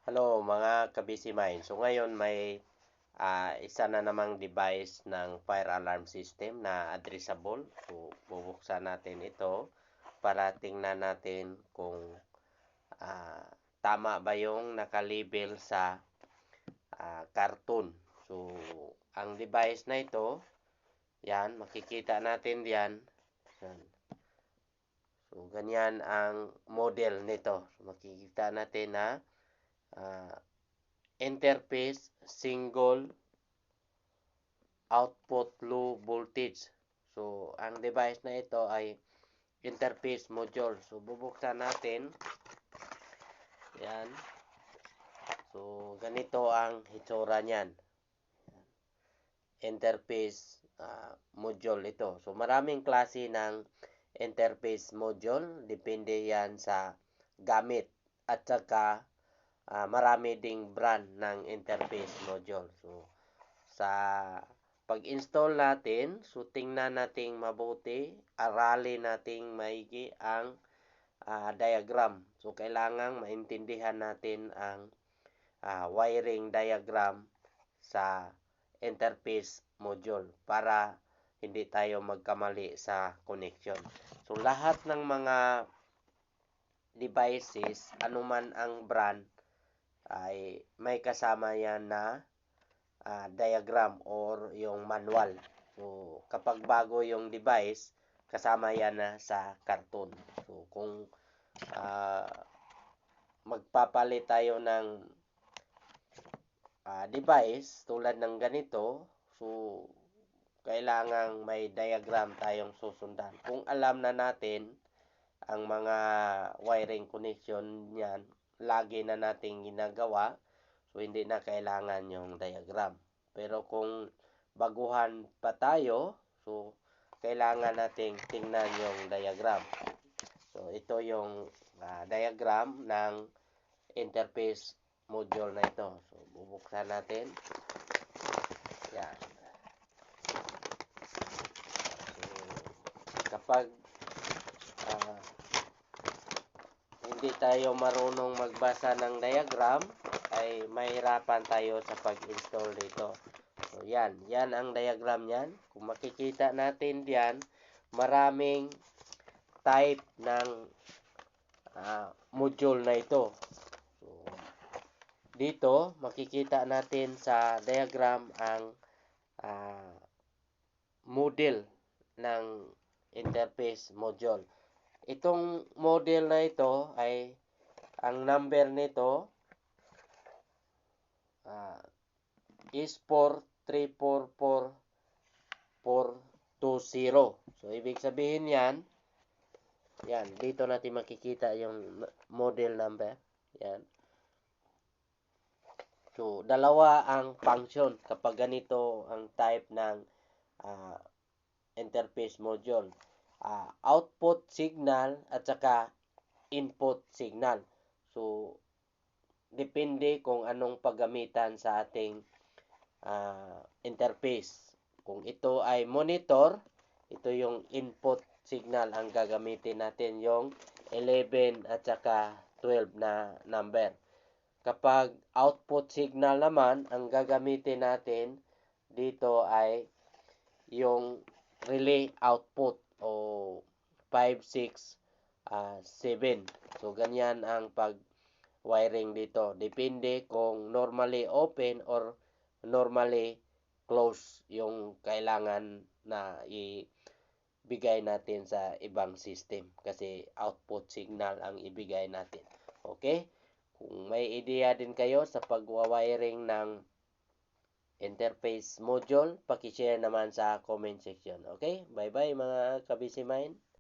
Hello mga ka-busy mind. So ngayon may isa na namang device ng fire alarm system na addressable. So bubuksan natin ito para tingnan natin kung tama ba yung nakalabel sa cartoon. So ang device na ito, yan, makikita natin yan. Yan. So ganyan ang model nito. So, makikita natin na interface single output low voltage. So ang device na ito ay interface module. So bubuksan natin. Yan. So ganito ang hitsura niyan. Interface module ito. So maraming klase ng interface module. Depende yan sa gamit. At saka marami ding brand ng interface module. So sa pag-install natin, so tingnan nating mabuti, aralin nating maigi ang diagram. So kailangang maintindihan natin ang wiring diagram sa interface module para hindi tayo magkamali sa connection. So lahat ng mga devices, anuman ang brand, ay may kasama yan na diagram or yung manual. So kapag bago yung device, kasama yan na sa cartoon. So kung magpapalit tayo ng device tulad ng ganito, so kailangang may diagram tayong susundan. Kung alam na natin ang mga wiring connection niyan, lagi na nating ginagawa, so hindi na kailangan yung diagram. Pero kung baguhan pa tayo, so kailangan nating tingnan yung diagram. So ito yung diagram ng interface module na ito. So bubuksan natin. Yan. So kapag hindi tayo marunong magbasa ng diagram, ay mahirapan tayo sa pag-install dito. So yan ang diagram niyan. Kung makikita natin diyan, maraming type ng module na ito. So dito makikita natin sa diagram ang model ng interface module. Itong model na ito ay ang number nito is 4344420. So ibig sabihin yan, dito natin makikita yung model number. Yan. So dalawa ang function kapag ganito ang type ng interface module. Output signal at saka input signal. So depende kung anong paggamitan sa ating interface. Kung ito ay monitor, ito yung input signal ang gagamitin natin, yung 11 at saka 12 na number. Kapag output signal naman, ang gagamitin natin dito ay yung relay output o 5, 6, 7. So ganyan ang pag-wiring dito. Depende kung normally open or normally close yung kailangan na ibigay natin sa ibang system. Kasi output signal ang ibigay natin. Okay? Kung may idea din kayo sa pag-wiring ng interface module, paki-share naman sa comment section. Okay? Bye-bye mga ka-busy mind.